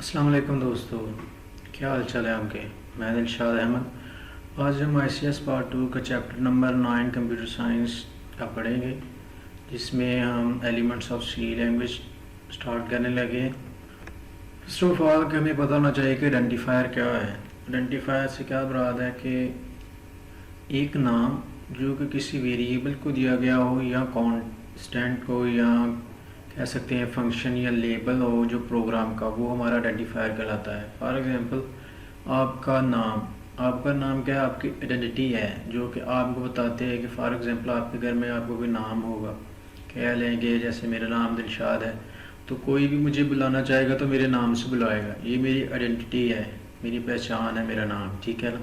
अस्सलाम वालेकुम दोस्तों, क्या हाल चाल है आपके। मैं दिलशाद अहमद। आज हम ICS पार्ट 2 का चैप्टर नंबर 9 कंप्यूटर साइंस का पढ़ेंगे, जिसमें हम elements of C language start करने लगे। फर्स्ट ऑफ ऑल कि हमें पता होना चाहिए कि आइडेंटिफायर क्या है। आइडेंटिफायर से क्या मुराद है कि एक नाम जो कि किसी वेरिएबल को दिया गया हो या कांस्टेंट को या कह सकते हैं फंक्शन या लेबल हो जो प्रोग्राम का, वो हमारा आइडेंटिफायर कहलाता है। फॉर एग्जांपल आपका नाम क्या है, आपकी आइडेंटिटी है जो कि आपको बताते हैं कि फॉर एग्जांपल आपके घर में आपको कोई नाम होगा, कह लेंगे जैसे मेरा नाम दिलशाद है, तो कोई भी मुझे बुलाना चाहेगा तो मेरे नाम से बुलाएगा। ये मेरी आइडेंटिटी है, मेरी पहचान है, मेरा नाम, ठीक है ना।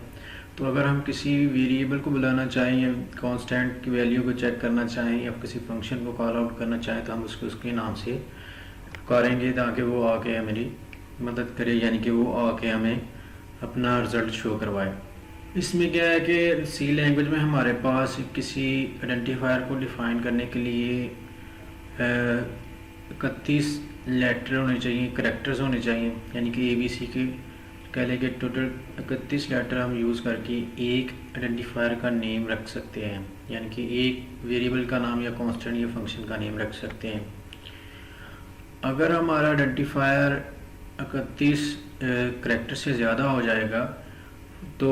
तो अगर हम किसी वेरिएबल को बुलाना चाहें या कांस्टेंट की वैल्यू को चेक करना चाहें या किसी फंक्शन को कॉल आउट करना चाहें तो हम उसको उसके नाम से पुकारेंगे ताकि वो आके हमारी मदद करे, यानी कि वो आके हमें अपना रिज़ल्ट शो करवाए। इसमें क्या है कि सी लैंग्वेज में हमारे पास किसी आइडेंटिफायर को डिफ़ाइन करने के लिए 31 लेटर होने चाहिए, करेक्टर्स होने चाहिए, यानी कि ABC के कह लें कि टोटल 31 लेटर हम यूज़ करके एक आइडेंटिफायर का नेम रख सकते हैं, यानी कि एक वेरिएबल का नाम या कांस्टेंट या फंक्शन का नेम रख सकते हैं। अगर हमारा आइडेंटिफायर 31 करैक्टर से ज़्यादा हो जाएगा तो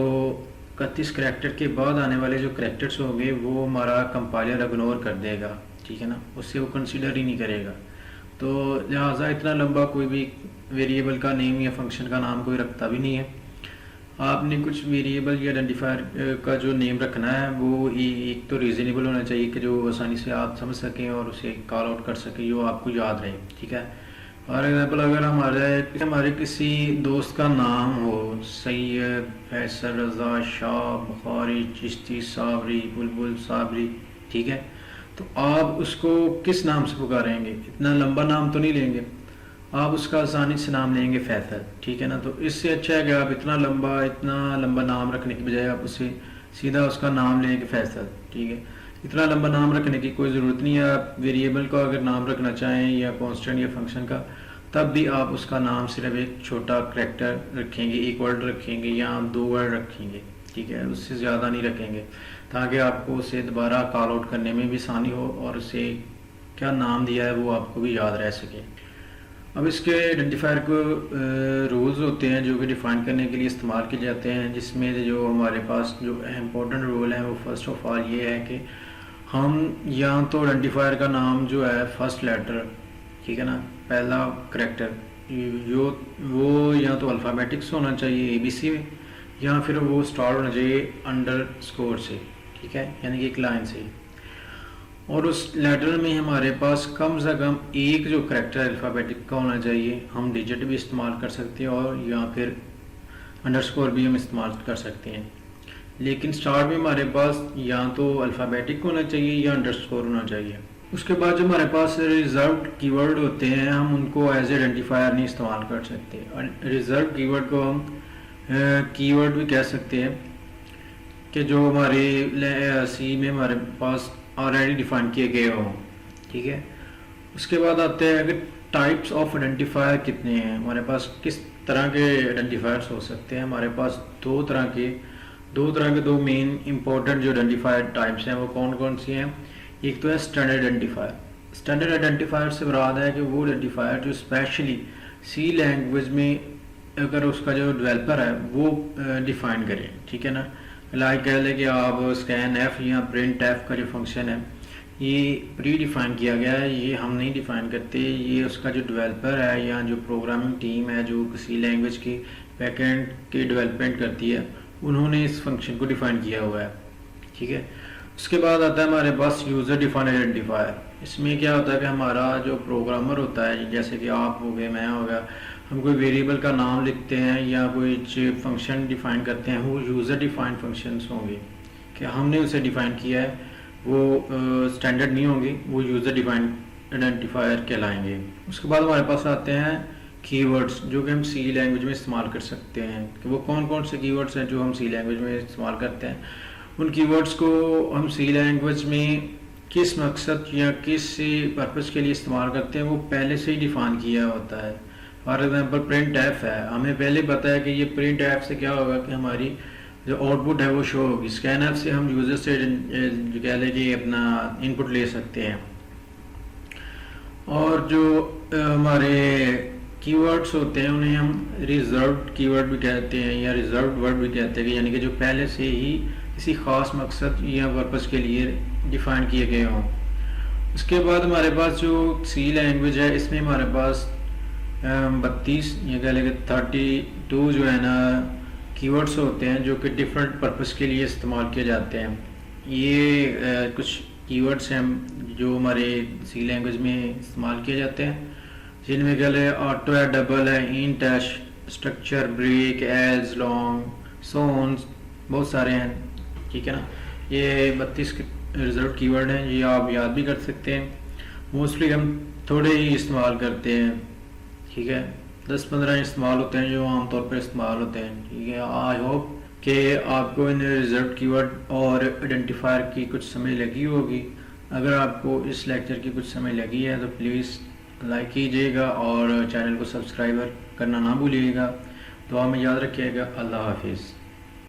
31 करैक्टर के बाद आने वाले जो करैक्टर्स होंगे वो हमारा कंपाइलर इग्नोर कर देगा, ठीक है ना, उससे वो कंसीडर ही नहीं करेगा। तो लिहाजा इतना लंबा कोई भी वेरिएबल का नेम या फंक्शन का नाम कोई रखता भी नहीं है। आपने कुछ वेरिएबल या आइडेंटिफायर का जो नेम रखना है वो एक तो रीज़नेबल होना चाहिए कि जो आसानी से आप समझ सकें और उसे कॉल आउट कर सकें, जो आपको याद रहे, ठीक है। फॉर एग्जांपल अगर हमारे किसी दोस्त का नाम हो सैयद, फैसल, रज़ा, शाह, बुखारी, चिश्ती, साबरी, बुलबुल, साबरी, ठीक है, तो आप उसको किस नाम से पुकारेंगे? इतना लंबा नाम तो नहीं लेंगे, आप उसका आसानी से नाम लेंगे फैसल, ठीक है ना। तो इससे अच्छा है कि आप इतना लंबा नाम रखने की बजाय आप उसे सीधा उसका नाम लेंगे फैसल, ठीक है। इतना लंबा नाम रखने की कोई ज़रूरत नहीं है। आप वेरिएबल का अगर नाम रखना चाहें या कांस्टेंट या फंक्शन का, तब भी आप उसका नाम सिर्फ एक छोटा करैक्टर रखेंगे, एक वर्ड रखेंगे या 2 वर्ड रखेंगे, ठीक है, उससे ज़्यादा नहीं रखेंगे, ताकि आपको उसे दोबारा कॉल आउट करने में भी आसानी हो और उसे क्या नाम दिया है वो आपको भी याद रह सके। अब इसके आइडेंटिफायर को रूल्स होते हैं जो कि डिफ़ाइन करने के लिए इस्तेमाल किए जाते हैं, जिसमें जो हमारे पास जो इम्पोर्टेंट रूल है वो फर्स्ट ऑफ ऑल ये है कि हम या तो आइडेंटिफायर का नाम जो है फर्स्ट लेटर, ठीक है ना, पहला करैक्टर वो या तो अल्फ़ाबेटिक्स होना चाहिए ABC में, या फिर वो स्टार्ट होना चाहिए अंडरस्कोर से, ठीक है, यानी कि एक लाइन से, और उस लेटर में हमारे पास कम से कम एक जो करैक्टर अल्फ़ाबेटिक का होना चाहिए। हम डिजिट भी इस्तेमाल कर सकते हैं और या फिर अंडरस्कोर भी हम इस्तेमाल कर सकते हैं, लेकिन स्टार्ट में हमारे पास या तो अल्फ़ाबेटिक होना चाहिए या अंडरस्कोर होना चाहिए। उसके बाद जो हमारे पास रिजर्व्ड कीवर्ड होते हैं, हम उनको एज आइडेंटिफायर नहीं इस्तेमाल कर सकते। रिजर्व कीवर्ड को हम कीवर्ड भी कह सकते हैं कि जो हमारे सी में हमारे पास ऑलरेडी डिफाइन किए गए हों, ठीक है। उसके बाद आते हैं कि टाइप्स ऑफ आइडेंटिफायर कितने हैं, हमारे पास किस तरह के आइडेंटिफायर्स हो सकते हैं। हमारे पास दो तरह के दो मेन इंपॉर्टेंट जो आइडेंटिफायर टाइप्स हैं वो कौन कौन सी हैं। एक तो है स्टैंडर्ड आइडेंटिफायर। स्टैंडर्ड आइडेंटिफायर से मुराद है कि वो आइडेंटिफायर जो स्पेशली सी लैंग्वेज में अगर उसका जो डेवलपर है वो डिफ़ाइन करे, ठीक है ना। लाइक कह लें कि आप स्कैन एफ या प्रिंट एफ का जो फंक्शन है ये प्री डिफ़ाइन किया गया है, ये हम नहीं डिफ़ाइन करते, ये उसका जो डेवलपर है या जो प्रोग्रामिंग टीम है जो किसी लैंग्वेज की बैकएंड की डेवलपमेंट करती है उन्होंने इस फंक्शन को डिफ़ाइन किया हुआ है, ठीक है। उसके बाद आता है हमारे पास यूज़र डिफाइंड आइडेंटिफायर। इसमें क्या होता है कि हमारा जो प्रोग्रामर होता है, जैसे कि आप हो गए, मैं हो गया, हम कोई वेरिएबल का नाम लिखते हैं या कोई फंक्शन डिफ़ाइन करते हैं, वो यूज़र डिफाइंड फंक्शंस होंगे कि हमने उसे डिफ़ाइन किया है, वो स्टैंडर्ड नहीं होंगे, वो यूज़र डिफाइंड आइडेंटिफायर कहलाएंगे। उसके बाद हमारे पास आते हैं कीवर्ड्स जो कि हम सी लैंग्वेज में इस्तेमाल कर सकते हैं कि वो कौन कौन से कीवर्ड्स हैं जो हम सी लैंग्वेज में इस्तेमाल करते हैं। उन कीवर्ड्स को हम सी लैंग्वेज में किस मकसद या किस पर्पज़ के लिए इस्तेमाल करते हैं वो पहले से ही डिफ़ाइन किया होता है। फॉर एग्जांपल प्रिंट एफ है, हमें पहले पता है कि ये प्रिंट एफ से क्या होगा कि हमारी जो आउटपुट है वो शो होगी। स्कैन एफ से हम यूज़र से जो कह लें कि अपना इनपुट ले सकते हैं। और जो हमारे कीवर्ड्स होते हैं उन्हें हम रिजर्व्ड कीवर्ड भी कहते हैं या रिजर्व्ड वर्ड भी कहते हैं, यानी कि जो पहले से ही किसी ख़ास मकसद या पर्पज़ के लिए डिफ़ाइन किए गए हों। उसके बाद हमारे पास जो सी लैंग्वेज है, इसमें हमारे पास 32 या कह लेंगे 32 जो है ना कीवर्ड्स होते हैं जो कि डिफरेंट पर्पस के लिए इस्तेमाल किए जाते हैं। ये कुछ कीवर्ड्स हैं जो हमारे सी लैंग्वेज में इस्तेमाल किए जाते हैं, जिनमें कह लें ऑटो है, डबल है, इंट है, स्ट्रक्चर, ब्रेक, एज, लॉन्ग, सोन्स, बहुत सारे हैं। ठीक है ना, ये 32 रिजर्व कीवर्ड हैं, ये आप याद भी कर सकते हैं। मोस्टली हम थोड़े ही इस्तेमाल करते हैं। ठीक है, 10-15 इस्तेमाल होते हैं जो आमतौर पर इस्तेमाल होते हैं। ठीक है, आई होप कि आपको इन रिजर्व कीवर्ड और आइडेंटिफायर की कुछ समझ लगी होगी। अगर आपको इस लेक्चर की कुछ समझ लगी है तो प्लीज़ लाइक कीजिएगा और चैनल को सब्सक्राइब करना ना भूलिएगा। तो हमें याद रखिएगा। अल्लाह हाफिज़।